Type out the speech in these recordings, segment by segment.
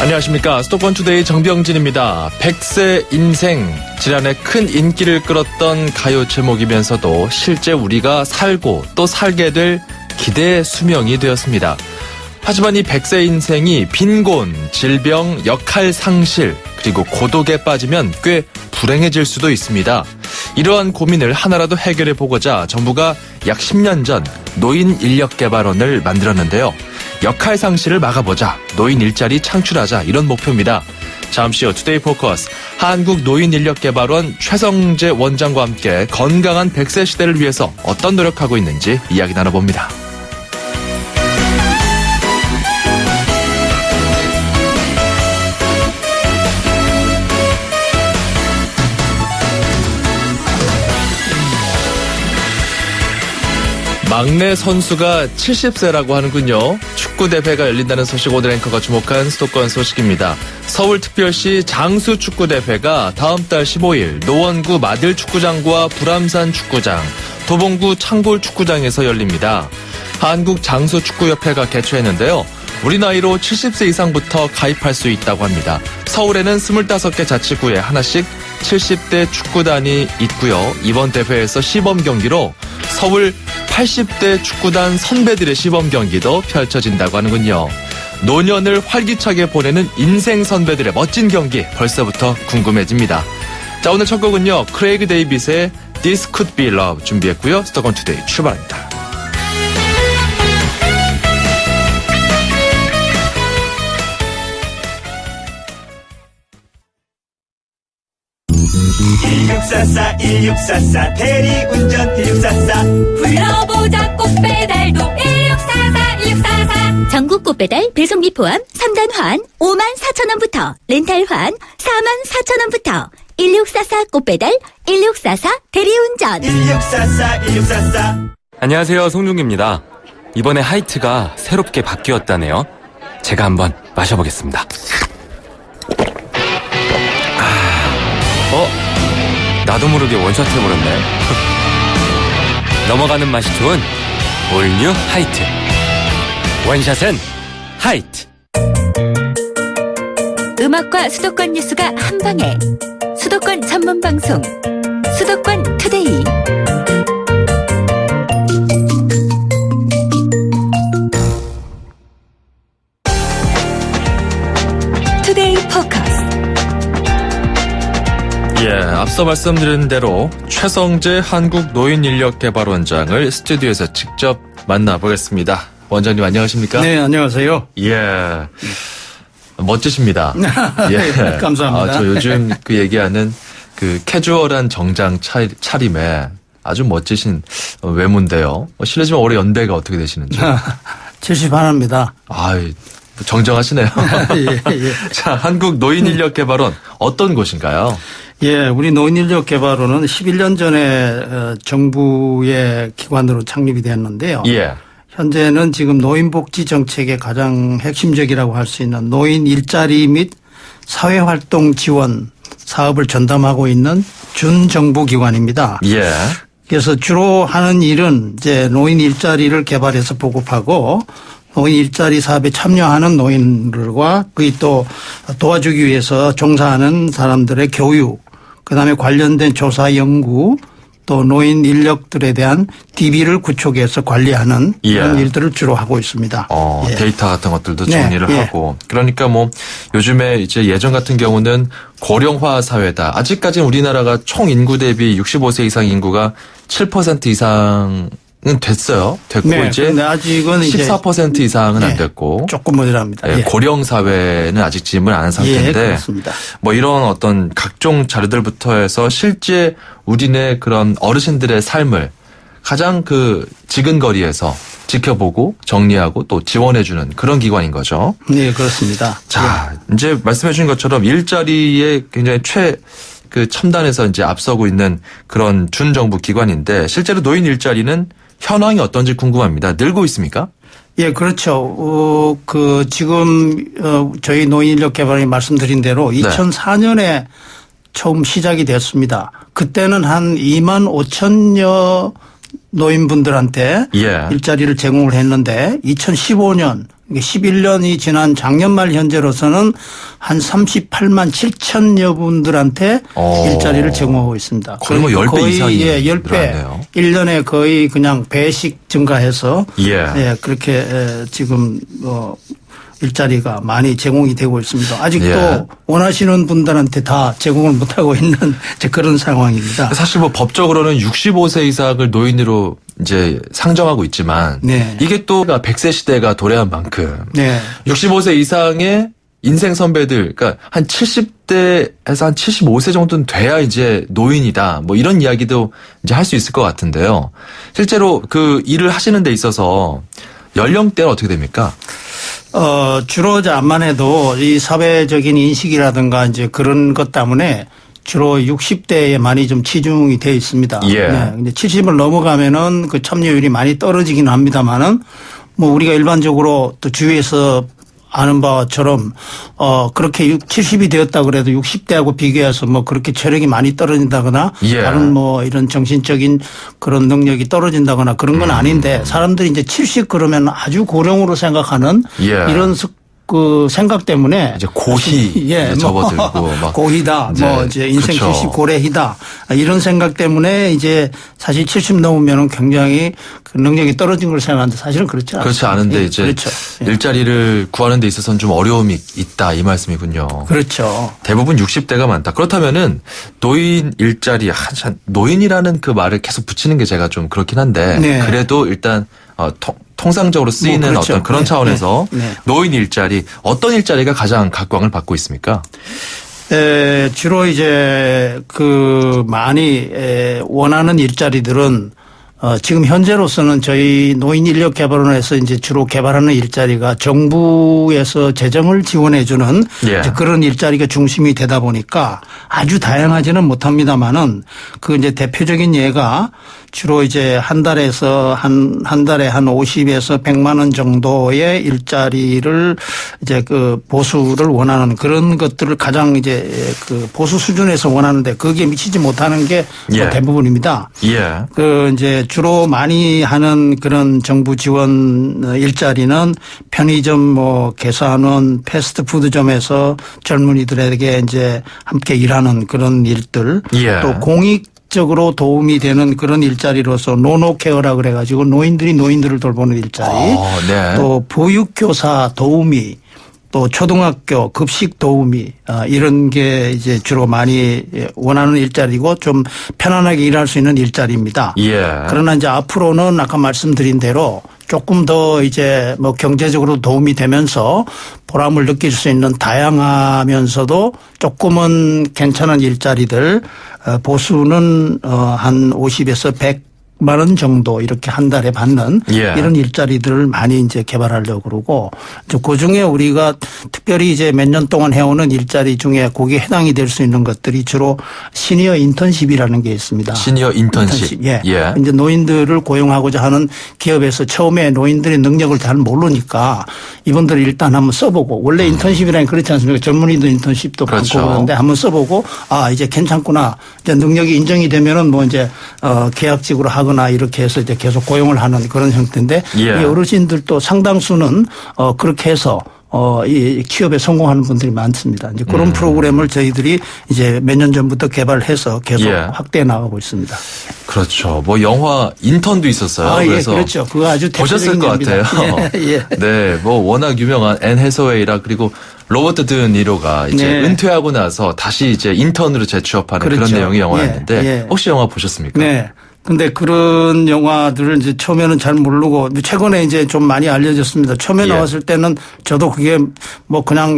안녕하십니까. 수도권투데이 정병진입니다. 100세 인생, 지난해 큰 인기를 끌었던 가요 제목이면서도 실제 우리가 살고 또 살게 될 기대의 수명이 되었습니다. 하지만 이 100세 인생이 빈곤, 질병, 역할 상실, 그리고 고독에 빠지면 꽤 불행해질 수도 있습니다. 이러한 고민을 하나라도 해결해 보고자 정부가 약 10년 전 노인인력개발원을 만들었는데요. 역할 상실을 막아보자, 노인 일자리 창출하자, 이런 목표입니다. 잠시 후 투데이 포커스, 한국노인인력개발원 최성재 원장과 함께 건강한 100세 시대를 위해서 어떤 노력하고 있는지 이야기 나눠봅니다. 막내 선수가 70세라고 하는군요. 축구대회가 열린다는 소식 오늘 앵커가 주목한 수도권 소식입니다. 서울특별시 장수축구대회가 다음 달 15일 노원구 마들축구장과 불암산 축구장, 도봉구 창골축구장에서 열립니다. 한국장수축구협회가 개최했는데요. 우리 나이로 70세 이상부터 가입할 수 있다고 합니다. 서울에는 25개 자치구에 하나씩 70대 축구단이 있고요. 이번 대회에서 시범 경기로 서울 80대 축구단 선배들의 시범 경기도 펼쳐진다고 하는군요. 노년을 활기차게 보내는 인생 선배들의 멋진 경기 벌써부터 궁금해집니다. 자, 오늘 첫 곡은요. 크레이그 데이빗의 This Could Be Love 준비했고요. 수도권 투데이 출발합니다. (1644) 대리운전 1644 불러보자 꽃배달도 1644 전국 꽃배달 배송비 포함 3단 환 54,000원부터, 렌탈 환 44,000원부터 1644 꽃배달 1644 대리운전 1644 안녕하세요, 송중기입니다. 이번에 하이트가 새롭게 바뀌었다네요. 제가 한번 마셔보겠습니다. 나도 모르게 원샷 해버렸네. 넘어가는 맛이 좋은 올뉴 하이트. 원샷은 하이트. 음악과 수도권 뉴스가 한방에, 수도권 전문 방송 수도권 투데이. 투데이 포커스. 앞서 말씀드린 대로 최성재 한국노인인력개발원장을 스튜디오에서 직접 만나보겠습니다. 원장님 안녕하십니까? 네, 안녕하세요. 예, 멋지십니다. 예, 감사합니다. 저 요즘 그 얘기하는 그 캐주얼한 정장 차림에 아주 멋지신 외모인데요. 실례지만 올해 연배가 어떻게 되시는지? 71입니다. 아이, 정정하시네요. 예. 자, 한국노인인력개발원 어떤 곳인가요? 예, 우리 노인인력개발원은 11년 전에 정부의 기관으로 창립이 되었는데요. 예. 현재는 지금 노인복지 정책의 가장 핵심적이라고 할 수 있는 노인 일자리 및 사회활동 지원 사업을 전담하고 있는 준정부 기관입니다. 예. 그래서 주로 하는 일은 이제 노인 일자리를 개발해서 보급하고 노인 일자리 사업에 참여하는 노인들과 그에 또 도와주기 위해서 종사하는 사람들의 교육, 그다음에 관련된 조사 연구, 또 노인 인력들에 대한 DB를 구축해서 관리하는 이런 일들을 주로 하고 있습니다. 예. 데이터 같은 것들도 정리를 하고. 그러니까 뭐 요즘에 이제 예전 같은 경우는 고령화 사회다. 아직까지는 우리나라가 총 인구 대비 65세 이상 인구가 7% 이상은 됐어요. 됐고 네, 이제 근데 아직은 14% 이상은 안 됐고 조금 모자랍니다. 예, 고령 사회는 아직 짐을 안 한 상태인데 예, 그렇습니다. 뭐 이런 어떤 각종 자료들부터 해서 실제 우리네 그런 어르신들의 삶을 가장 그 지근거리에서 지켜보고 정리하고 또 지원해주는 그런 기관인 거죠. 네, 그렇습니다. 자, 이제 말씀해 주신 것처럼 일자리에 굉장히 그 첨단에서 이제 앞서고 있는 그런 준정부 기관인데 실제로 노인 일자리는 현황이 어떤지 궁금합니다. 늘고 있습니까? 예, 그렇죠. 지금 저희 노인인력개발원이 말씀드린 대로 2004년에 처음 시작이 됐습니다. 그때는 한 2만 5천여 노인분들한테 예. 일자리를 제공을 했는데 2015년 11년이 지난 작년 말 현재로서는 한 38만 7천여 분들한테 일자리를 제공하고 있습니다. 거의 뭐 10배 이상이 10배. 늘어났네요. 1년에 거의 그냥 배씩 증가해서 예. 그렇게 지금 일자리가 많이 제공이 되고 있습니다. 아직도 예. 원하시는 분들한테 다 제공을 못하고 있는 이제 그런 상황입니다. 사실 뭐 법적으로는 65세 이상을 노인으로 이제 상정하고 있지만 네. 이게 또 100세 시대가 도래한 만큼 네. 65세 이상의 인생 선배들, 그러니까 한 70대에서 한 75세 정도는 돼야 이제 노인이다. 뭐 이런 이야기도 이제 할 수 있을 것 같은데요. 실제로 그 일을 하시는 데 있어서 연령대는 어떻게 됩니까? 주로 암만 해도 이 사회적인 인식이라든가 이제 그런 것 때문에 주로 60대에 많이 좀 치중이 되어 있습니다. 예. 네. 근데 70을 넘어가면은 그 참여율이 많이 떨어지긴 합니다만은 뭐 우리가 일반적으로 또 주위에서 아는 바처럼 그렇게 70이 되었다 그래도 60대하고 비교해서 뭐 그렇게 체력이 많이 떨어진다거나 예. 다른 뭐 이런 정신적인 그런 능력이 떨어진다거나 그런 건 아닌데 사람들이 이제 70 그러면 아주 고령으로 생각하는 예. 이런 그 생각 때문에 이제 고희 예, 접어들고 막 고희다, 뭐 이제 인생 그렇죠. 70 고래희다 이런 생각 때문에 이제 사실 70 넘으면은 굉장히 그 능력이 떨어진 걸 생각하는데 사실은 그렇지 않습니다. 그렇지 않은데 예, 이제 그렇죠. 예. 일자리를 구하는 데 있어서는 좀 어려움이 있다 이 말씀이군요. 그렇죠. 대부분 60대가 많다. 그렇다면은 노인 일자리 노인이라는 그 말을 계속 붙이는 게 제가 좀 그렇긴 한데 네. 그래도 일단 통상적으로 쓰이는 뭐 그렇죠. 어떤 그런 네, 차원에서 네. 노인 일자리 어떤 일자리가 가장 각광을 받고 있습니까? 주로 이제 그 많이 원하는 일자리들은 지금 현재로서는 저희 노인 인력 개발원에서 이제 주로 개발하는 일자리가 정부에서 재정을 지원해 주는 예. 이제 그런 일자리가 중심이 되다 보니까 아주 다양하지는 못합니다만은 그 이제 대표적인 예가 주로 이제 한 달에서 한 달에 한 50에서 100만 원 정도의 일자리를 이제 그 보수를 원하는 그런 것들을 가장 이제 그 보수 수준에서 원하는데 거기에 미치지 못하는 게 예. 대부분입니다. 예. 그 이제 주로 많이 하는 그런 정부 지원 일자리는 편의점 뭐 계산원 패스트푸드점에서 젊은이들에게 이제 함께 일하는 그런 일들 예. 또 공익적으로 도움이 되는 그런 일자리로서 노노케어라 그래가지고 노인들을 돌보는 일자리 네. 또 보육교사 도우미 또 초등학교 급식 도우미 이런 게 이제 주로 많이 원하는 일자리고 좀 편안하게 일할 수 있는 일자리입니다. 예. 그러나 이제 앞으로는 아까 말씀드린 대로 조금 더 이제 뭐 경제적으로 도움이 되면서 보람을 느낄 수 있는 다양하면서도 조금은 괜찮은 일자리들 보수는 한 50에서 100만 원 정도 이렇게 한 달에 받는 예. 이런 일자리들을 많이 이제 개발하려고 그러고 그 중에 우리가 특별히 이제 몇 년 동안 해오는 일자리 중에 거기에 해당이 될 수 있는 것들이 주로 시니어 인턴십이라는 게 있습니다. 시니어 인턴십. 예. 예. 이제 노인들을 고용하고자 하는 기업에서 처음에 노인들의 능력을 잘 모르니까 이분들을 일단 한번 써보고 원래 인턴십이라는 게 그렇지 않습니까? 전문의도 인턴십도 그렇죠. 많고 그런데 한번 써보고 이제 괜찮구나. 이제 능력이 인정이 되면은 뭐 이제 계약직으로 하거나 이렇게 해서 이제 계속 고용을 하는 그런 형태인데 예. 이 어르신들도 상당수는 그렇게 해서 이 취업에 성공하는 분들이 많습니다. 이제 그런 프로그램을 저희들이 이제 몇 년 전부터 개발해서 계속 예. 확대해 나가고 있습니다. 그렇죠. 뭐 영화 인턴도 있었어요. 예, 그래서 그렇죠. 그거 아주 보셨을 것 대표적인 같아요. 예입니다. 예. 네, 뭐 워낙 유명한 앤 해서웨이라 그리고 로버트 드 니로가 이제 네. 은퇴하고 나서 다시 이제 인턴으로 재취업하는 그런 그렇죠. 내용의 영화였는데 예. 혹시 영화 보셨습니까? 네. 근데 그런 영화들을 이제 처음에는 잘 모르고 최근에 이제 좀 많이 알려졌습니다. 처음에 예. 나왔을 때는 저도 그게 뭐 그냥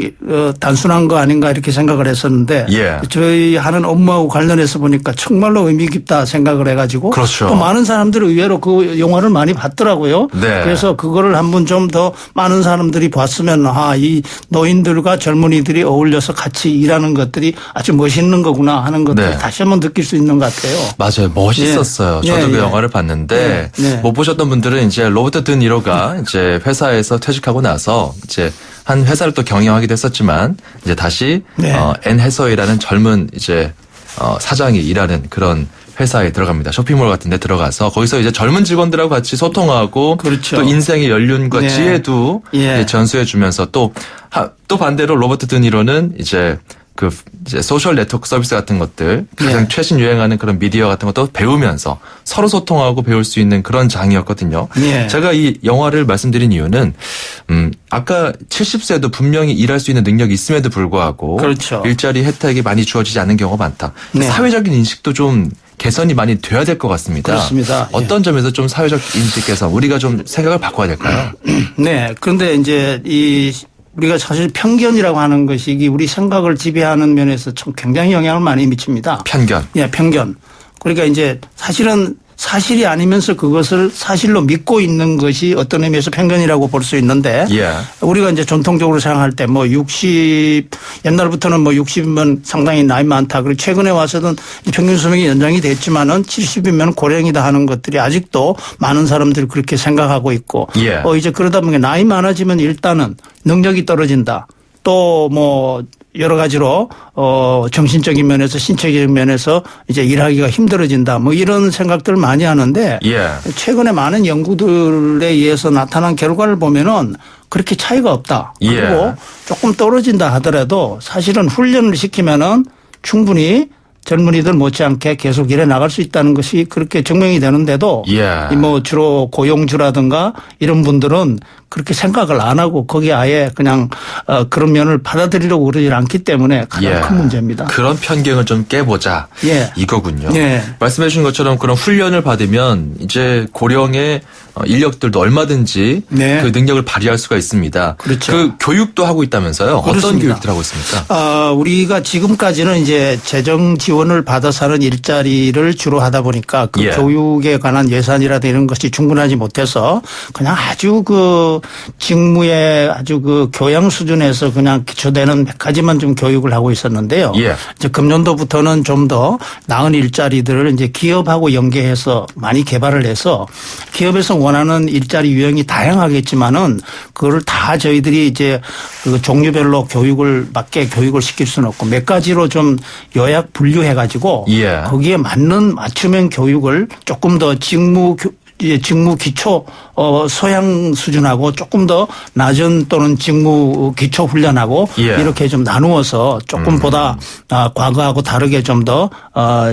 단순한 거 아닌가 이렇게 생각을 했었는데 예. 저희 하는 업무하고 관련해서 보니까 정말로 의미 깊다 생각을 해가지고 그렇죠. 또 많은 사람들이 의외로 그 영화를 많이 봤더라고요. 네. 그래서 그거를 한번 좀 더 많은 사람들이 봤으면 이 노인들과 젊은이들이 어울려서 같이 일하는 것들이 아주 멋있는 거구나 하는 것들 네. 다시 한번 느낄 수 있는 것 같아요. 맞아요. 멋있었어요. 예. 저도 예, 그 예. 영화를 봤는데 네. 못 보셨던 분들은 이제 로버트 드 니로가 이제 회사에서 퇴직하고 나서 이제 한 회사를 또 경영하기도 했었지만 이제 다시 네. 앤 해서웨이라는 젊은 이제 사장이 일하는 그런 회사에 들어갑니다. 쇼핑몰 같은 데 들어가서 거기서 이제 젊은 직원들하고 같이 소통하고 그렇죠. 또 인생의 연륜과 네. 지혜도 예. 전수해 주면서 또 반대로 로버트 드니로는 이제 이제 소셜 네트워크 서비스 같은 것들 가장 예. 최신 유행하는 그런 미디어 같은 것도 배우면서 서로 소통하고 배울 수 있는 그런 장이었거든요. 예. 제가 이 영화를 말씀드린 이유는 아까 70세도 분명히 일할 수 있는 능력이 있음에도 불구하고 그렇죠. 일자리 혜택이 많이 주어지지 않는 경우가 많다. 네. 사회적인 인식도 좀 개선이 많이 돼야 될 것 같습니다. 그렇습니다. 어떤 점에서 좀 사회적 인식 개선 우리가 좀 생각을 바꿔야 될까요? 네. 그런데 이제 우리가 사실 편견이라고 하는 것이 우리 생각을 지배하는 면에서 참 굉장히 영향을 많이 미칩니다. 편견. 예, 편견. 그러니까 이제 사실은 사실이 아니면서 그것을 사실로 믿고 있는 것이 어떤 의미에서 편견이라고 볼 수 있는데 예. 우리가 이제 전통적으로 생각할 때 뭐 60 옛날부터는 뭐 60이면 상당히 나이 많다. 그리고 최근에 와서는 평균 수명이 연장이 됐지만은 70이면 고령이다 하는 것들이 아직도 많은 사람들이 그렇게 생각하고 있고 예. 이제 그러다 보니까 나이 많아지면 일단은 능력이 떨어진다. 또 뭐 여러 가지로 정신적인 면에서 신체적인 면에서 이제 일하기가 힘들어진다. 뭐 이런 생각들을 많이 하는데 예. 최근에 많은 연구들에 의해서 나타난 결과를 보면은 그렇게 차이가 없다. 예. 그리고 조금 떨어진다 하더라도 사실은 훈련을 시키면은 충분히 젊은이들 못지않게 계속 일해 나갈 수 있다는 것이 그렇게 증명이 되는데도 예. 뭐 주로 고용주라든가 이런 분들은 그렇게 생각을 안 하고 거기에 아예 그냥 그런 면을 받아들이려고 그러지 않기 때문에 가장 예. 큰 문제입니다. 그런 편견을 좀 깨보자. 예. 이거군요. 예. 말씀해 주신 것처럼 그런 훈련을 받으면 이제 고령의 인력들도 얼마든지 네. 그 능력을 발휘할 수가 있습니다. 그렇죠. 그 교육도 하고 있다면서요. 어떤 그렇습니다. 교육들 하고 있습니까? 우리가 지금까지는 이제 재정 지원을 받아서 하는 일자리를 주로 하다 보니까 그 예. 교육에 관한 예산이라든가 이런 것이 충분하지 못해서 그냥 아주 그 직무의 아주 그 교양 수준에서 그냥 기초되는 몇 가지만 좀 교육을 하고 있었는데요. 예. 이제 금년도부터는 좀 더 나은 일자리들을 이제 기업하고 연계해서 많이 개발을 해서 기업에서 원하는 일자리 유형이 다양하겠지만은 그거를 다 저희들이 이제 그 종류별로 맞게 교육을 시킬 수는 없고 몇 가지로 좀 요약 분류해 가지고 예. 거기에 맞는 맞춤형 교육을 조금 더 직무 기초 소양 수준하고 조금 더 낮은 또는 직무 기초 훈련하고 예. 이렇게 좀 나누어서 조금보다 과거하고 다르게 좀 더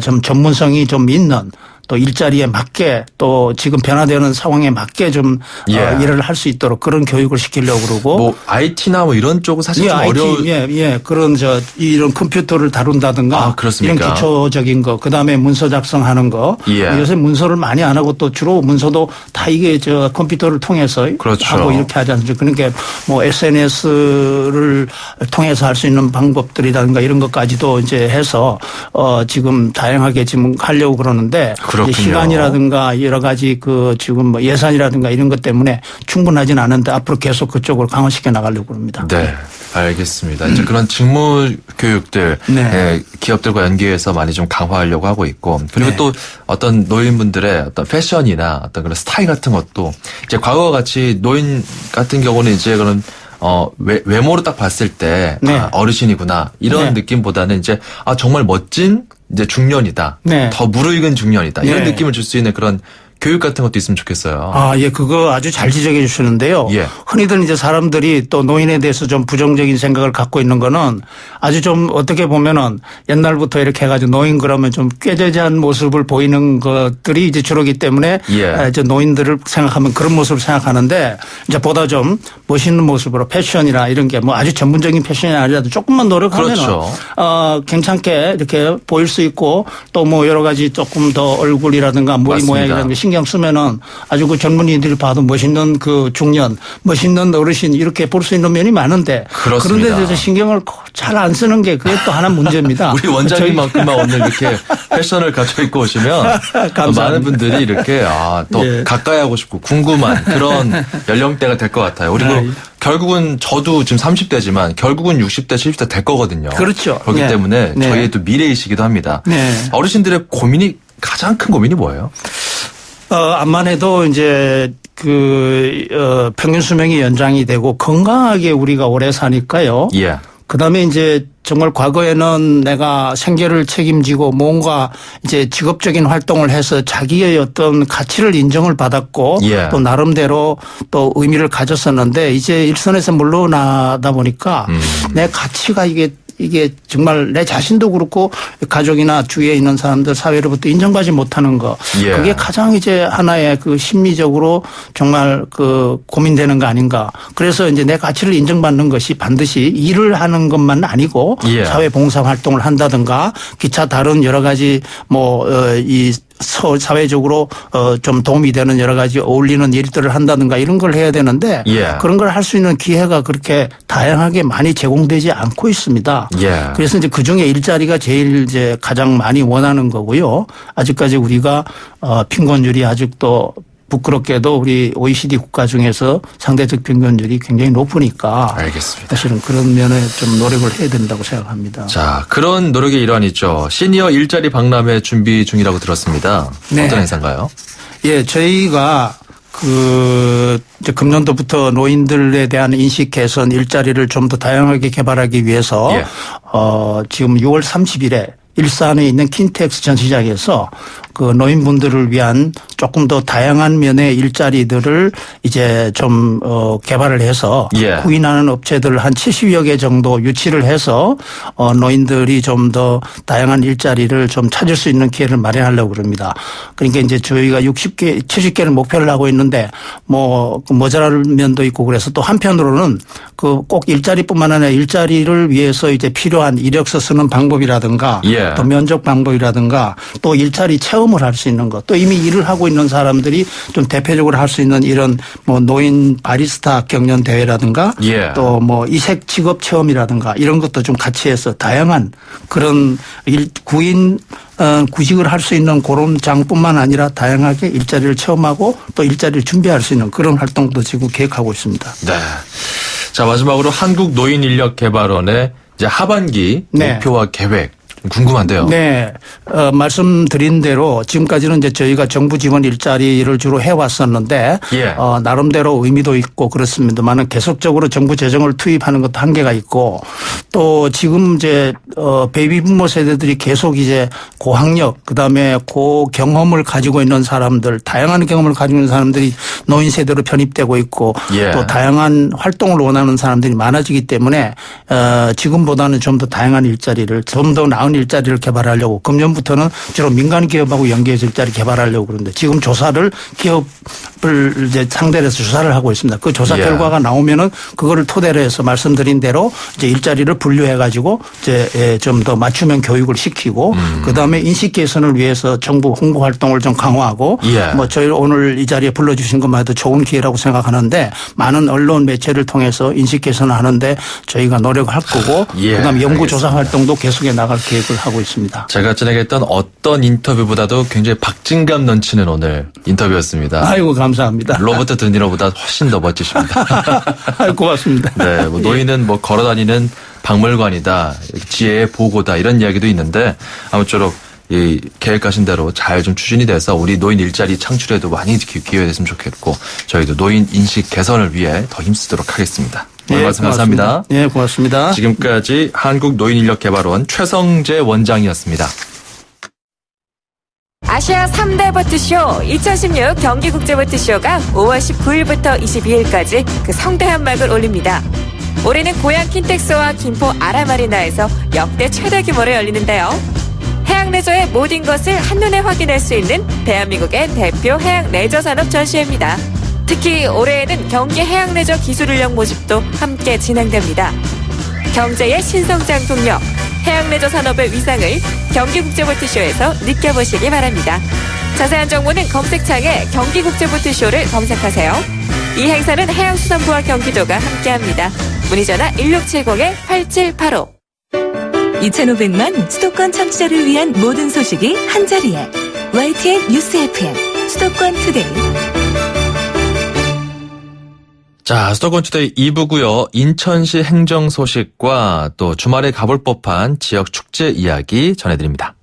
좀 전문성이 좀 있는 또 일자리에 맞게 또 지금 변화되는 상황에 맞게 좀 예. 일을 할 수 있도록 그런 교육을 시키려고 그러고 뭐 IT나 뭐 이런 쪽은 사실 예, 좀 어려운. 그런 이런 컴퓨터를 다룬다든가 아, 그렇습니까? 이런 기초적인 거 그다음에 문서 작성하는 거 예. 요새 문서를 많이 안 하고 또 주로 문서도 다 이게 컴퓨터를 통해서 그렇죠. 하고 이렇게 하지 않습니까? 그러니까 뭐 SNS를 통해서 할 수 있는 방법들이라든가 이런 것까지도 이제 해서 지금 다양하게 지금 하려고 그러는데 그렇군요. 시간이라든가 여러 가지 그 지금 뭐 예산이라든가 이런 것 때문에 충분하진 않은데 앞으로 계속 그쪽으로 강화시켜 나가려고 합니다. 네. 알겠습니다. 이제 그런 직무 교육들 네. 예, 기업들과 연계해서 많이 좀 강화하려고 하고 있고 그리고 네. 또 어떤 노인분들의 어떤 패션이나 어떤 그런 스타일 같은 것도 이제 과거와 같이 노인 같은 경우는 이제 그런 외모로 딱 봤을 때 네. 어르신이구나 이런 네. 느낌보다는 이제 정말 멋진 이제 중년이다. 네. 더 무르익은 중년이다. 이런 네. 느낌을 줄 수 있는 그런 교육 같은 것도 있으면 좋겠어요. 예, 그거 아주 잘 지적해 주시는데요. 예. 흔히들 이제 사람들이 또 노인에 대해서 좀 부정적인 생각을 갖고 있는 거는 아주 좀 어떻게 보면은 옛날부터 이렇게 해가지고 노인 그러면 좀 꾀죄죄한 모습을 보이는 것들이 이제 주로기 때문에 예. 이제 노인들을 생각하면 그런 모습을 생각하는데 이제 보다 좀 멋있는 모습으로 패션이나 이런 게 뭐 아주 전문적인 패션이 아니라도 조금만 노력하면은 그렇죠. 괜찮게 이렇게 보일 수 있고 또 뭐 여러 가지 조금 더 얼굴이라든가 머리 맞습니다. 모양이라든가 신경 쓰면은 아주 그 젊은이들이 봐도 멋있는 그 중년, 멋있는 어르신 이렇게 볼 수 있는 면이 많은데 그렇습니다. 그런데 대해서 신경을 잘 안 쓰는 게 그게 또 하나 문제입니다. 우리 원장님만큼만 오늘 이렇게 패션을 갖춰 입고 오시면 감사합니다. 많은 분들이 이렇게 또 예. 가까이 하고 싶고 궁금한 그런 연령대가 될 것 같아요. 그리고 아이. 결국은 저도 지금 30대지만 결국은 60대, 70대 될 거거든요. 그렇죠. 그렇기 네. 때문에 네. 저희의 또 미래이시기도 합니다. 네. 어르신들의 가장 큰 고민이 뭐예요? 암만 해도 이제 평균 수명이 연장이 되고 건강하게 우리가 오래 사니까요. 예. 그다음에 이제 정말 과거에는 내가 생계를 책임지고 뭔가 이제 직업적인 활동을 해서 자기의 어떤 가치를 인정을 받았고 예. 또 나름대로 또 의미를 가졌었는데 이제 일선에서 물러나다 보니까 내 가치가 이게 정말 내 자신도 그렇고 가족이나 주위에 있는 사람들 사회로부터 인정받지 못하는 거. 예. 그게 가장 이제 하나의 그 심리적으로 정말 그 고민되는 거 아닌가. 그래서 이제 내 가치를 인정받는 것이 반드시 일을 하는 것만 아니고 예. 사회 봉사 활동을 한다든가 기타 다른 여러 가지 이 사회적으로 좀 도움이 되는 여러 가지 어울리는 일들을 한다든가 이런 걸 해야 되는데 예. 그런 걸 할 수 있는 기회가 그렇게 다양하게 많이 제공되지 않고 있습니다. 예. 그래서 이제 그중에 일자리가 제일 이제 가장 많이 원하는 거고요. 아직까지 우리가 빈곤율이 아직도 부끄럽게도 우리 OECD 국가 중에서 상대적 빈곤율이 굉장히 높으니까 알겠습니다. 사실은 그런 면에 좀 노력을 해야 된다고 생각합니다. 자, 그런 노력의 일환이죠. 시니어 일자리 박람회 준비 중이라고 들었습니다. 네. 어떤 행사인가요? 예, 저희가 이제 금년도부터 노인들에 대한 인식 개선 일자리를 좀 더 다양하게 개발하기 위해서 예. 지금 6월 30일에 일산에 있는 킨텍스 전시장에서 그 노인분들을 위한 조금 더 다양한 면의 일자리들을 이제 좀 개발을 해서 예. 구인하는 업체들 한 70여 개 정도 유치를 해서 노인들이 좀 더 다양한 일자리를 좀 찾을 수 있는 기회를 마련하려고 그럽니다. 그러니까 이제 저희가 60개, 70개를 목표를 하고 있는데 뭐 모자랄 면도 있고 그래서 또 한편으로는 그 꼭 일자리뿐만 아니라 일자리를 위해서 이제 필요한 이력서 쓰는 방법이라든가 예. 또 면접 방법이라든가 또 일자리 체험을 할 수 있는 것 또 이미 일을 하고 있는 사람들이 좀 대표적으로 할 수 있는 이런 뭐 노인 바리스타 경연 대회라든가 예. 또 뭐 이색 직업 체험이라든가 이런 것도 좀 같이 해서 다양한 그런 구직을 할 수 있는 그런 장뿐만 아니라 다양하게 일자리를 체험하고 또 일자리를 준비할 수 있는 그런 활동도 지금 계획하고 있습니다. 네. 자, 마지막으로 한국노인인력개발원의 이제 하반기 네. 목표와 계획 궁금한데요. 네. 말씀드린 대로 지금까지는 이제 저희가 정부 지원 일자리를 주로 해왔었는데 예. 나름대로 의미도 있고 그렇습니다만 계속적으로 정부 재정을 투입하는 것도 한계가 있고 또 지금 이제 베이비 부모 세대들이 계속 이제 고학력 그다음에 고경험을 가지고 있는 사람들 다양한 경험을 가지고 있는 사람들이 노인 세대로 편입되고 있고 예. 또 다양한 활동을 원하는 사람들이 많아지기 때문에 지금보다는 좀 더 다양한 일자리를 좀 더 나은 일자리를 개발하려고 금년부터는 주로 민간 기업하고 연계해서 일자리 개발하려고 그러는데 지금 조사를 기업을 이제 상대로 해서 조사를 하고 있습니다. 그 조사 예. 결과가 나오면은 그거를 토대로 해서 말씀드린 대로 이제 일자리를 분류해 가지고 이제 좀 더 맞춤형 교육을 시키고 그다음에 인식 개선을 위해서 정부 홍보 활동을 좀 강화하고 예. 뭐 저희 오늘 이 자리에 불러주신 것만 해도 좋은 기회라고 생각하는데 많은 언론 매체를 통해서 인식 개선을 하는데 저희가 노력을 할 거고 예. 그다음에 연구조사 알겠습니다. 활동도 계속해 나갈 계획을 하고 있습니다. 제가 전에 했던 어떤 인터뷰보다도 굉장히 박진감 넘치는 오늘 인터뷰였습니다. 아이고 감사합니다. 로버트 드니로보다 훨씬 더 멋지십니다. 아이고 고맙습니다. 네, 뭐 노인은 뭐 걸어다니는 박물관이다, 지혜의 보고다 이런 이야기도 있는데 아무쪼록 이 계획하신 대로 잘 좀 추진이 돼서 우리 노인 일자리 창출에도 많이 기회가 됐으면 좋겠고 저희도 노인 인식 개선을 위해 더 힘쓰도록 하겠습니다. 오늘 말씀 감사합니다. 네, 고맙습니다. 지금까지 한국노인인력개발원 최성재 원장이었습니다. 아시아 3대 보트쇼 2016 경기국제보트쇼가 5월 19일부터 22일까지 그 성대한 막을 올립니다. 올해는 고향 킨텍스와 김포 아라마리나에서 역대 최대 규모로 열리는데요. 해양 레저의 모든 것을 한눈에 확인할 수 있는 대한민국의 대표 해양 레저 산업 전시회입니다. 특히 올해에는 경기 해양 레저 기술 인력 모집도 함께 진행됩니다. 경제의 신성장 동력, 해양 레저 산업의 위상을 경기국제보트쇼에서 느껴보시기 바랍니다. 자세한 정보는 검색창에 경기국제보트쇼를 검색하세요. 이 행사는 해양수산부와 경기도가 함께합니다. 문의전화 1670-8785. 2,500만 수도권 청취자를 위한 모든 소식이 한자리에 YTN 뉴스 FM 수도권 투데이. 자, 수도권 투데이 2부고요. 인천시 행정 소식과 또 주말에 가볼 법한 지역 축제 이야기 전해드립니다.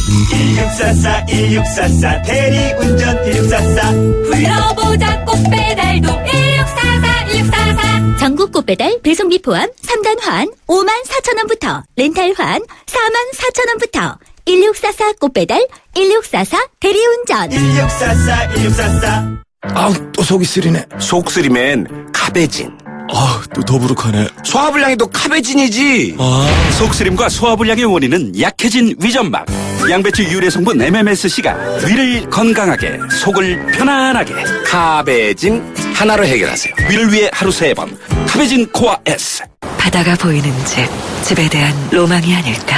1644 1644 대리운전 1644 불러보자 꽃배달도 1644 1644 전국 꽃배달 배송비 포함 3단 환 54,000원부터 렌탈 환 44,000원부터 1644 꽃배달 1644 대리운전 1644 1644 아우, 또 속이 쓰리네. 속 쓰리면 카베진. 아, 또 더부룩하네. 소화불량이도 카베진이지. 속쓰림과 소화불량의 원인은 약해진 위점막. 양배추 유래 성분 MMSC가 위를 건강하게, 속을 편안하게. 카베진 하나로 해결하세요. 위를 위해 하루 3번. 카베진 코아 S. 바다가 보이는 집에 대한 로망이 아닐까?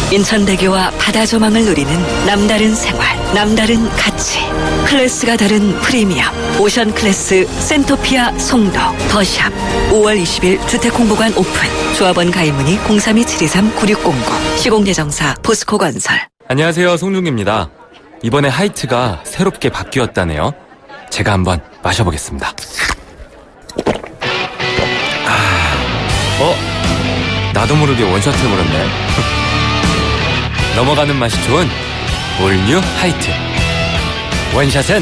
인천대교와 바다 조망을 누리는 남다른 생활, 남다른 가치. 클래스가 다른 프리미엄. 오션 클래스 센토피아 송도 더샵. 5월 20일 주택홍보관 오픈. 조합원 가입문의 032-723-9609. 시공예정사 포스코건설. 안녕하세요, 송중기입니다. 이번에 하이트가 새롭게 바뀌었다네요. 제가 한번 마셔보겠습니다. 나도 모르게 원샷 해버렸네. 넘어가는 맛이 좋은 올뉴 하이트. 원샷은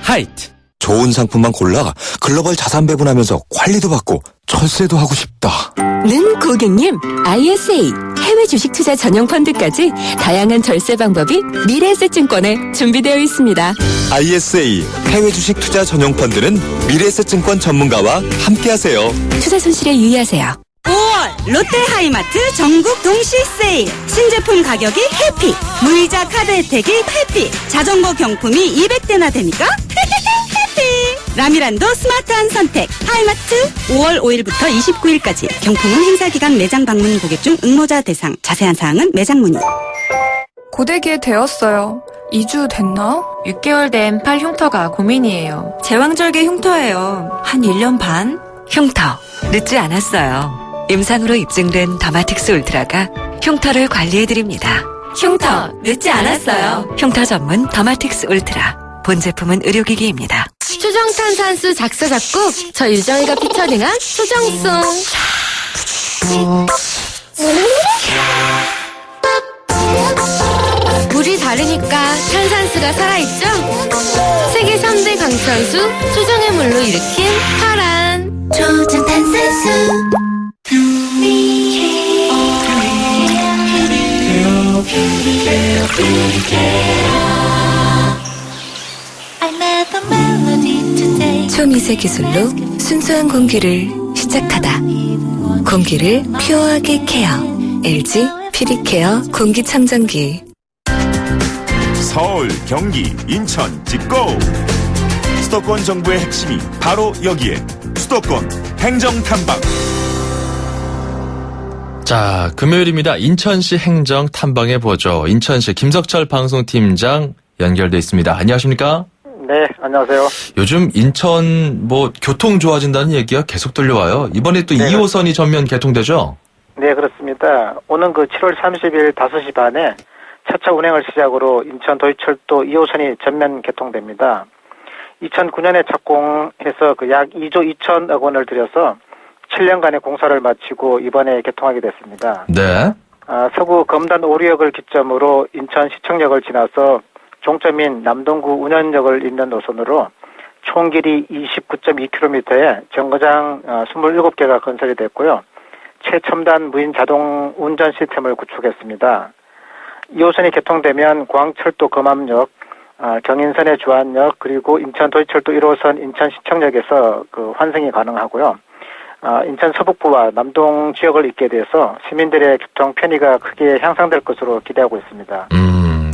하이트. 좋은 상품만 골라 글로벌 자산 배분하면서 관리도 받고 철세도 하고 싶다. 는 고객님, ISA 해외 주식 투자 전용 펀드까지 다양한 절세 방법이 미래에셋증권에 준비되어 있습니다. ISA 해외 주식 투자 전용 펀드는 미래에셋증권 전문가와 함께하세요. 투자 손실에 유의하세요. 5월 롯데하이마트 전국 동시 세일. 신제품 가격이 해피. 무이자 카드 혜택이 해피. 자전거 경품이 200대나 되니까 해피. 라미란도 스마트한 선택. 하이마트 5월 5일부터 29일까지. 경품은 행사기간 매장 방문 고객 중 응모자 대상. 자세한 사항은 매장 문의. 고데기에 되었어요. 2주 됐나? 6개월 된 팔 흉터가 고민이에요. 제왕절개 흉터예요. 한 1년 반? 흉터, 늦지 않았어요. 임상으로 입증된 더마틱스 울트라가 흉터를 관리해드립니다. 흉터, 늦지 않았어요. 흉터 전문 더마틱스 울트라. 본 제품은 의료기기입니다. 수정탄산수 작사 작곡 저 유정이가 피처링한 수정송. 물이 다르니까 탄산수가 살아있죠? 세계 3대 강탄수 수정의 물로 일으킨 파란 조정 탄산수 초미세 기술로 순수한 공기를 시작하다. 공기를 퓨어하게 케어. LG 퓨리케어 공기청정기. 서울, 경기, 인천, 찍고! 수도권 정부의 핵심이 바로 여기에. 수도권 행정탐방. 자, 금요일입니다. 인천시 행정 탐방해 보죠. 인천시 김석철 방송팀장 연결돼 있습니다. 안녕하십니까? 네, 안녕하세요. 요즘 인천 교통 좋아진다는 얘기가 계속 들려와요. 이번에 또 네, 2호선이 전면 개통되죠? 네, 그렇습니다. 오는 7월 30일 5시 반에 차차 운행을 시작으로 인천 도의철도 2호선이 전면 개통됩니다. 2009년에 착공해서 약 2조 2천억 원을 들여서 7년간의 공사를 마치고 이번에 개통하게 됐습니다. 네. 서구 검단 5리역을 기점으로 인천 시청역을 지나서 종점인 남동구 운현역을 잇는 노선으로 총 길이 29.2km에 정거장 27개가 건설이 됐고요. 최첨단 무인 자동 운전 시스템을 구축했습니다. 2호선이 개통되면 광철도 검암역, 경인선의 주안역, 그리고 인천 도의철도 1호선 인천 시청역에서 환승이 가능하고요. 인천 서북부와 남동 지역을 잇게 돼서 시민들의 교통 편의가 크게 향상될 것으로 기대하고 있습니다.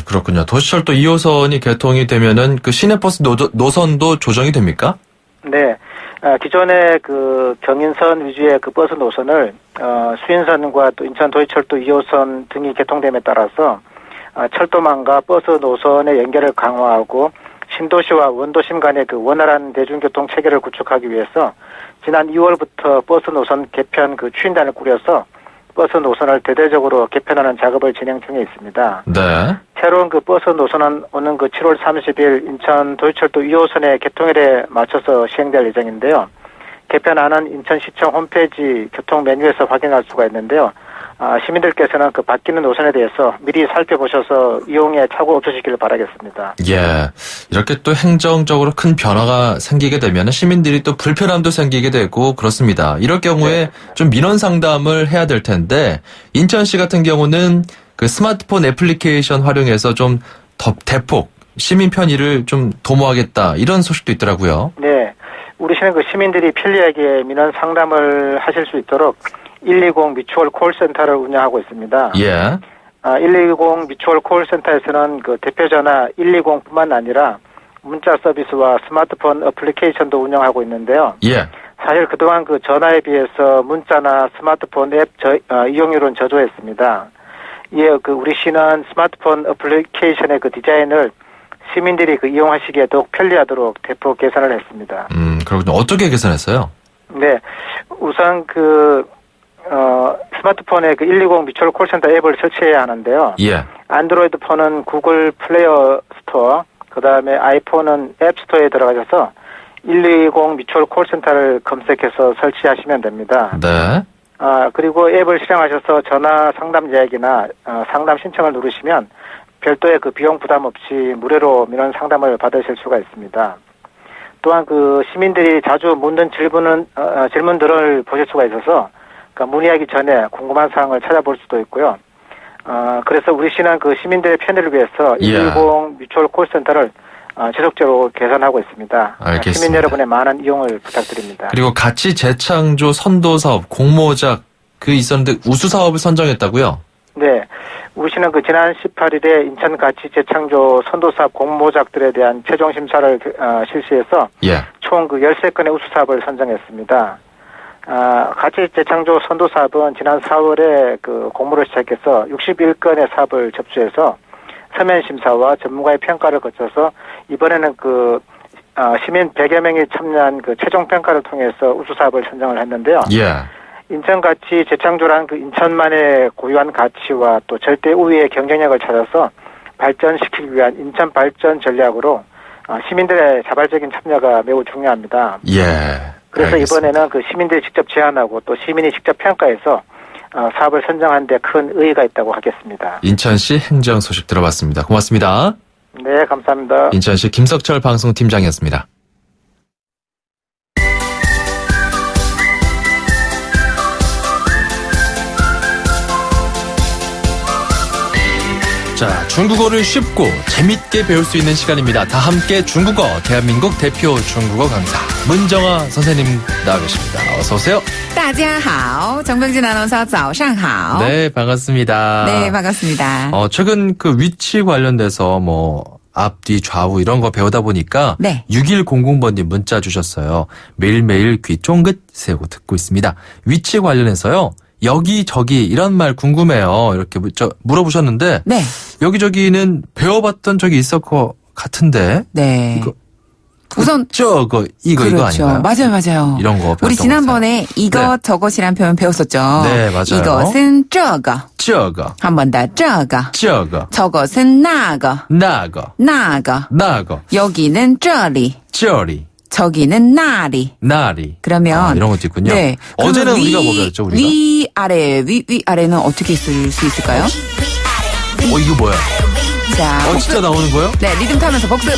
그렇군요. 도시철도 2호선이 개통이 되면은 시내버스 노선도 조정이 됩니까? 네. 기존의 경인선 위주의 버스 노선을 수인선과 또 인천 도의철도 2호선 등이 개통됨에 따라서 철도망과 버스 노선의 연결을 강화하고 신도시와 원도심 간의 원활한 대중교통 체계를 구축하기 위해서 지난 2월부터 버스 노선 개편 추진단을 꾸려서 버스 노선을 대대적으로 개편하는 작업을 진행 중에 있습니다. 네. 새로운 버스 노선은 오는 7월 30일 인천 도의철도 2호선의 개통일에 맞춰서 시행될 예정인데요. 개편안은 인천시청 홈페이지 교통 메뉴에서 확인할 수가 있는데요. 시민들께서는 그 바뀌는 노선에 대해서 미리 살펴보셔서 이용에 착오 없으시기를 바라겠습니다. 예. 이렇게 또 행정적으로 큰 변화가 생기게 되면 시민들이 또 불편함도 생기게 되고 그렇습니다. 이럴 경우에 좀 민원 상담을 해야 될 텐데 인천시 같은 경우는 그 스마트폰 애플리케이션 활용해서 좀 더 대폭 시민 편의를 좀 도모하겠다 이런 소식도 있더라고요. 네. 우리 시는 그 시민들이 편리하게 민원 상담을 하실 수 있도록 120 뮤추얼 콜센터를 운영하고 있습니다. 예. 120 뮤추얼 콜센터에서는 그 대표전화 120뿐만 아니라 문자 서비스와 스마트폰 어플리케이션도 운영하고 있는데요. 예. 사실 그동안 그 전화에 비해서 문자나 스마트폰 앱 이용률은 저조했습니다. 이에 그 우리 시는 스마트폰 어플리케이션의 그 디자인을 시민들이 그 이용하시기에 더욱 편리하도록 대폭 개선을 했습니다. 그렇군요. 어떻게 개선했어요? 네. 우선 스마트폰에 그 120 뮤추얼 콜센터 앱을 설치해야 하는데요. 예. 안드로이드 폰은 구글 플레이어 스토어, 그 다음에 아이폰은 앱 스토어에 들어가셔서 120 뮤추얼 콜센터를 검색해서 설치하시면 됩니다. 네. 그리고 앱을 실행하셔서 전화 상담 예약이나 상담 신청을 누르시면 별도의 그 비용 부담 없이 무료로 민원 상담을 받으실 수가 있습니다. 또한 그 시민들이 자주 묻는 질문들을 보실 수가 있어서 그러니까 문의하기 전에 궁금한 사항을 찾아볼 수도 있고요. 그래서 우리 시는 그 시민들의 편의를 위해서 120 뮤추얼 콜센터를 지속적으로 개선하고 있습니다. 알겠습니다. 시민 여러분의 많은 이용을 부탁드립니다. 그리고 가치 재창조 선도사업 공모작 있었는데 우수 사업을 선정했다고요? 네. 우리 시는 그 지난 18일에 인천 가치 재창조 선도사업 공모작들에 대한 최종 심사를 실시해서 총 그 13건의 우수 사업을 선정했습니다. 가치 재창조 선도사업은 지난 4월에 그 공모를 시작해서 61건의 사업을 접수해서 서면 심사와 전문가의 평가를 거쳐서 이번에는 그 시민 100여 명이 참여한 그 최종 평가를 통해서 우수 사업을 선정을 했는데요. 인천 가치 재창조란 그 인천만의 고유한 가치와 또 절대 우위의 경쟁력을 찾아서 발전시키기 위한 인천 발전 전략으로 시민들의 자발적인 참여가 매우 중요합니다. 그래서 이번에는 그 시민들이 직접 제안하고 또 시민이 직접 평가해서 사업을 선정하는 데 큰 의의가 있다고 하겠습니다. 인천시 행정 소식 들어봤습니다. 고맙습니다. 네, 감사합니다. 인천시 김석철 방송팀장이었습니다. 자, 중국어를 쉽고 재밌게 배울 수 있는 시간입니다. 다 함께 중국어, 대한민국 대표 중국어 강사 문정아 선생님 나와 계십니다. 어서 오세요. 大家好, 정병진 아나운서 早上好. 네, 반갑습니다. 네, 반갑습니다. 최근 그 위치 관련돼서 앞, 뒤, 좌우 이런 거 배우다 보니까 6100번님 문자 주셨어요. 매일매일 귀 쫑긋 세우고 듣고 있습니다. 위치 관련해서요. 여기저기 이런 말 궁금해요. 이렇게 물어보셨는데 여기저기는 배워봤던 적이 있을 것 같은데 네. 우선 이거 아닌가요? 맞아요. 이런 거 우리 지난번에 이것 저것이란 표현 배웠었죠. 네, 맞아요. 이것은 这个 한 번 더 这个 저것은 那个 여기는 这里 저기는 나리. 그러면 이런 것도 있군요. 네. 어제는 우리가 뭐 배웠죠? 위아래는 어떻게 쓸 수 있을까요? 이거 뭐야? 자, 진짜 나오는 거예요? 네, 리듬 타면서 복습.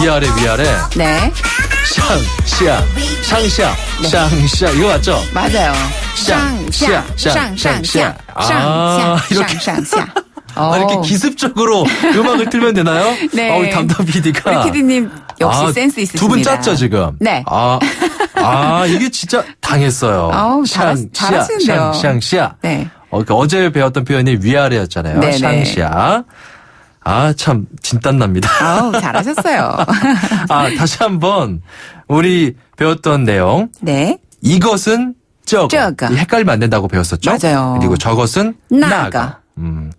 위아래. 네. 샹 이거 맞죠? 맞아요. 이렇게 이렇게 기습적으로 음악을 틀면 되나요? 네. 우리 담당 PD가. 우리 PD님 역시 센스 있으십니다. 두 분 짰죠, 지금? 네. 이게 진짜 당했어요. 잘하시는데요. 샹. 네. 어제 배웠던 표현이 위아래였잖아요. 네네. 샹. 참, 진땀납니다. 잘하셨어요. 다시 한번, 우리 배웠던 내용. 네. 이것은 저거. 헷갈리면 안 된다고 배웠었죠? 맞아요. 그리고 저것은 나가.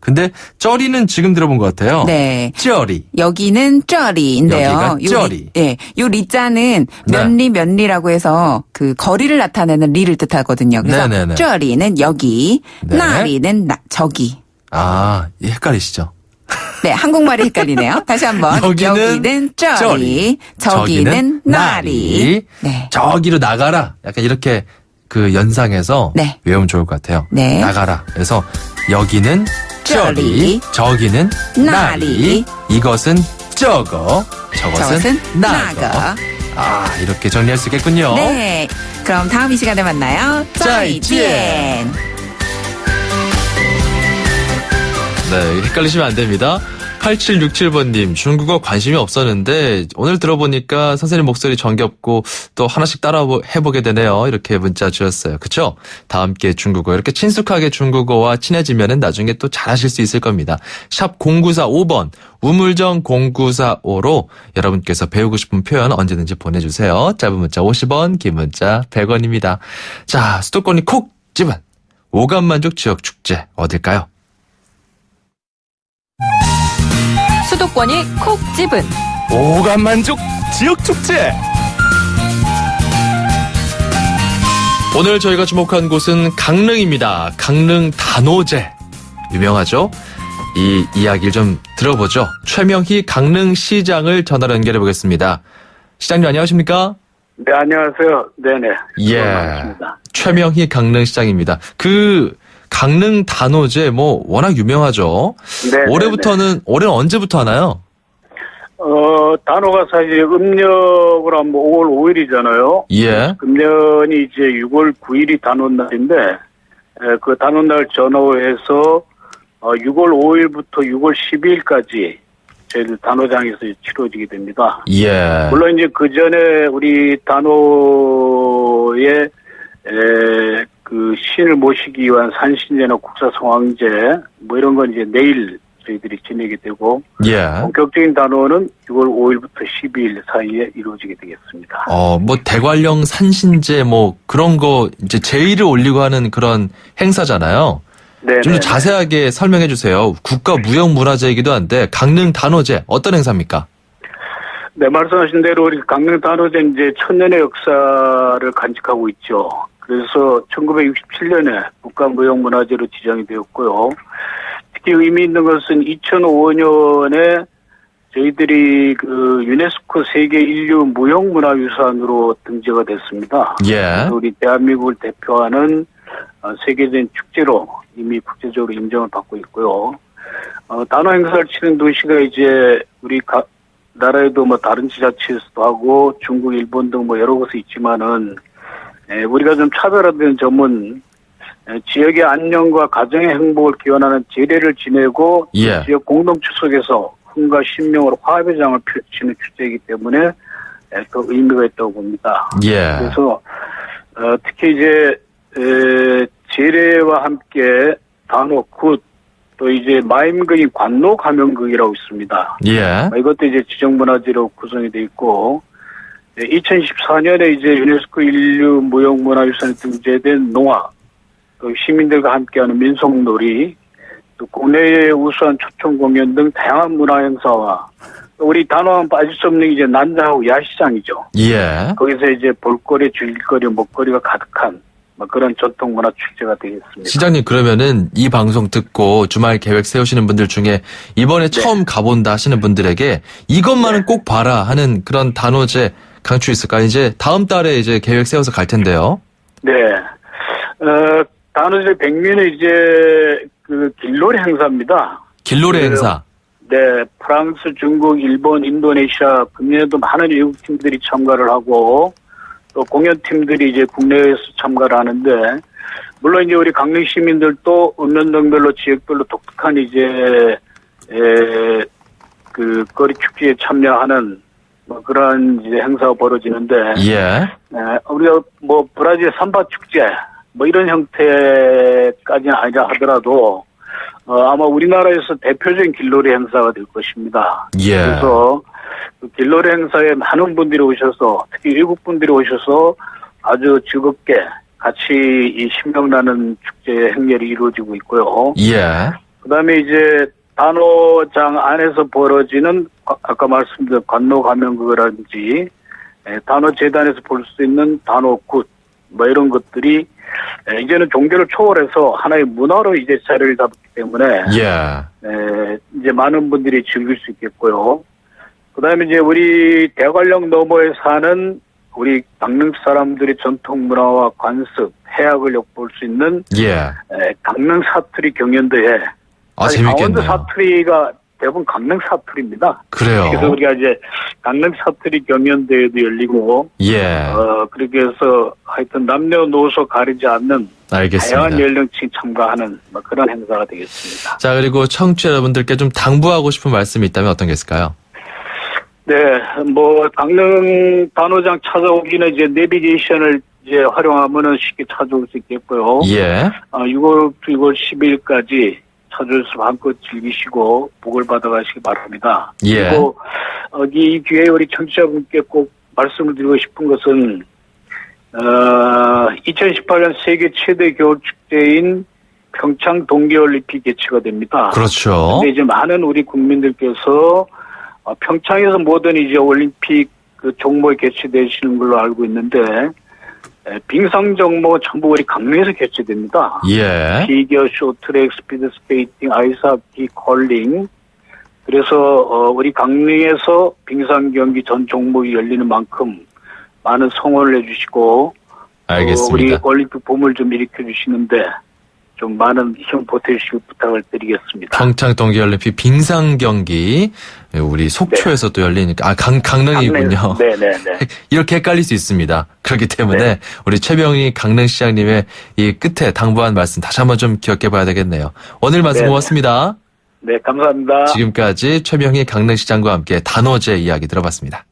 근데 쩌리는 지금 들어본 것 같아요. 네. 쩌리. 여기는 쩌리인데요. 여기가 쩌리. 요 리자는 면리라고 해서 그 거리를 나타내는 리를 뜻하거든요. 그래서 쩌리는 여기, 나리는 저기. 헷갈리시죠? 네, 한국말이 헷갈리네요. 다시 한번. 여기는 쩌리, 저기는 나리. 네. 저기로 나가라. 약간 이렇게 그 연상해서 네. 외우면 좋을 것 같아요. 네. 나가라. 그래서 여기는 쩌리, 저기는 나리, 이것은 저거, 저것은 나거. 아, 이렇게 정리할 수 있겠군요. 네. 그럼 다음 이 시간에 만나요. 짜이지엔. 네, 헷갈리시면 안 됩니다. 8767번님, 중국어 관심이 없었는데 오늘 들어보니까 선생님 목소리 정겹고 또 하나씩 따라 해보게 되네요. 이렇게 문자 주셨어요. 그쵸? 다 함께 중국어 이렇게 친숙하게 중국어와 친해지면 나중에 또 잘하실 수 있을 겁니다. 샵 0945번 우물정 0945로 여러분께서 배우고 싶은 표현 언제든지 보내주세요. 짧은 문자 50원, 긴 문자 100원입니다. 자, 수도권이 콕 집은 오감만족 지역축제 어딜까요? 수도권이 콕 집은 오감만족 지역축제. 오늘 저희가 주목한 곳은 강릉입니다. 강릉 단오제. 유명하죠? 이 이야기를 좀 들어보죠. 최명희 강릉시장을 전화로 연결해 보겠습니다. 시장님 안녕하십니까? 네, 안녕하세요. 네네. 예. 반갑습니다. 최명희 강릉시장입니다. 그 강릉 단오제 뭐 워낙 유명하죠. 네. 올해는 언제부터 하나요? 단오가 사실 음력으로 하면 5월 5일이잖아요. 예. 금년이 이제 6월 9일이 단오날인데 그 단오날 전후해서 6월 5일부터 6월 12일까지 저희들 단오장에서 치러지게 됩니다. 예. 물론 이제 그 전에 우리 단오에 그 신을 모시기 위한 산신제나 국사성황제 뭐 이런 건 이제 내일 저희들이 지내게 되고 예. 본격적인 단오는 6월 5일부터 12일 사이에 이루어지게 되겠습니다. 뭐 대관령 산신제 뭐 그런 거 이제 제의를 올리고 하는 그런 행사잖아요. 네. 좀 더 자세하게 설명해 주세요. 국가무형문화재이기도 한데 강릉 단오제 어떤 행사입니까? 네, 말씀하신 대로 우리 강릉 단오제 이제 천년의 역사를 간직하고 있죠. 그래서 1967년에 국가무형문화재로 지정이 되었고요. 특히 의미 있는 것은 2005년에 저희들이 그 유네스코 세계 인류 무형문화유산으로 등재가 됐습니다. 예. 우리 대한민국을 대표하는 세계적인 축제로 이미 국제적으로 인정을 받고 있고요. 단오 행사를 치는 도시가 이제 우리 나라에도 뭐 다른 지자체에서도 하고 중국, 일본 등 뭐 여러 곳에 있지만은 우리가 좀 차별화된 점은 지역의 안녕과 가정의 행복을 기원하는 제례를 지내고 예. 지역 공동체 속에서 흥과 신명으로 화합의 장을 펼치는 축제이기 때문에 더 의미가 있다고 봅니다. 예. 그래서 특히 이제 제례와 함께 단오, 굿, 또 이제 마임극이 관노 가면극이라고 있습니다. 예. 이것도 이제 지정문화재로 구성이 돼 있고 2014년에 이제 유네스코 인류 무형문화유산에 등재된 농악, 또 시민들과 함께하는 민속놀이, 또 국내의 우수한 초청 공연 등 다양한 문화 행사와 우리 단오하면 빠질 수 없는 이제 난장하고 야시장이죠. 예. 거기서 이제 볼거리, 즐길거리, 먹거리가 가득한 그런 전통 문화 축제가 되겠습니다. 시장님 그러면은 이 방송 듣고 주말 계획 세우시는 분들 중에 이번에 처음 가본다 하시는 분들에게 이것만은 꼭 봐라 하는 그런 단오제 강추 있을까요? 이제 다음 달에 이제 계획 세워서 갈 텐데요. 네. 단오제 백미는 이제 그 길놀이 행사입니다. 길놀이 행사. 네. 프랑스, 중국, 일본, 인도네시아 금년에도 많은 외국 팀들이 참가를 하고 또 공연팀들이 이제 국내에서 참가를 하는데 물론 이제 우리 강릉 시민들도 읍면동별로 지역별로 독특한 이제 그 거리 축제에 참여하는 뭐 그런 이제 행사가 벌어지는데 예. 우리가 뭐 브라질 삼바 축제 뭐 이런 형태까지는 아니라 하더라도 아마 우리나라에서 대표적인 길놀이 행사가 될 것입니다. 예. 그래서 그 길놀이 행사에 많은 분들이 오셔서 특히 외국 분들이 오셔서 아주 즐겁게 같이 이 신명나는 축제 행렬이 이루어지고 있고요. 예. 그다음에 이제 단오장 안에서 벌어지는 아까 말씀드린 관노 가면극이라든지 단오 재단에서 볼 수 있는 단오 굿 뭐 이런 것들이 이제는 종교를 초월해서 하나의 문화로 이제 자리를 잡기 때문에 이제 많은 분들이 즐길 수 있겠고요. 그다음에 이제 우리 대관령 너머에 사는 우리 강릉 사람들의 전통 문화와 관습, 해학을 엿볼 수 있는 강릉 사투리 경연대회. 재밌겠네요. 강원도 사투리가 대부분 강릉 사투리입니다. 그래요. 그래서 우리가 이제 강릉 사투리 경연대회도 열리고, 그렇게 해서 하여튼 남녀노소 가리지 않는 알겠습니다. 다양한 연령층이 참가하는 그런 행사가 되겠습니다. 자, 그리고 청취자 여러분들께 좀 당부하고 싶은 말씀이 있다면 어떤 게 있을까요? 네, 강릉 단오장 찾아오기는 이제 내비게이션을 이제 활용하면은 쉽게 찾아올 수 있겠고요. 6월 10일까지 찾아오셔서 마음껏 즐기시고 복을 받아가시기 바랍니다. 그리고 이 기회에 우리 청취자분께 꼭 말씀을 드리고 싶은 것은 2018년 세계 최대 겨울축제인 평창 동계올림픽 개최가 됩니다. 그렇죠. 근데 이제 많은 우리 국민들께서 평창에서 모든 이제 올림픽 그 종목이 개최되시는 걸로 알고 있는데 빙상 종목 전부 우리 강릉에서 개최됩니다. 피겨, 쇼트트랙, 스피드 스케이팅, 아이스하키, 컬링. 그래서 우리 강릉에서 빙상 경기 전 종목이 열리는 만큼 많은 성원을 해주시고 알겠습니다. 우리 올림픽 봄을 좀 일으켜 주시는데 좀 많은 힘 보태주시고 부탁을 드리겠습니다. 평창 동계올림픽 빙상 경기 우리 속초에서 또 열리니까 강릉이군요. 네네네. 이렇게 헷갈릴 수 있습니다. 그렇기 때문에 우리 최병희 강릉시장님의 이 끝에 당부한 말씀 다시 한번 좀 기억해봐야 되겠네요. 오늘 말씀 고맙습니다. 네, 감사합니다. 지금까지 최병희 강릉시장과 함께 단오제 이야기 들어봤습니다.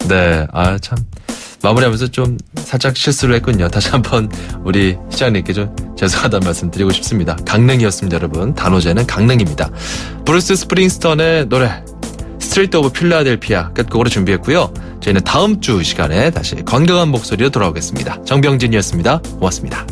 네, 참 마무리하면서 좀 살짝 실수를 했군요. 다시 한번 우리 시장님께 좀 죄송하다는 말씀 드리고 싶습니다. 강릉이었습니다, 여러분. 단오제는 강릉입니다. 브루스 스프링스턴의 노래 스트리트 오브 필라델피아 끝곡으로 준비했고요. 저희는 다음 주 시간에 다시 건강한 목소리로 돌아오겠습니다. 정병진이었습니다. 고맙습니다.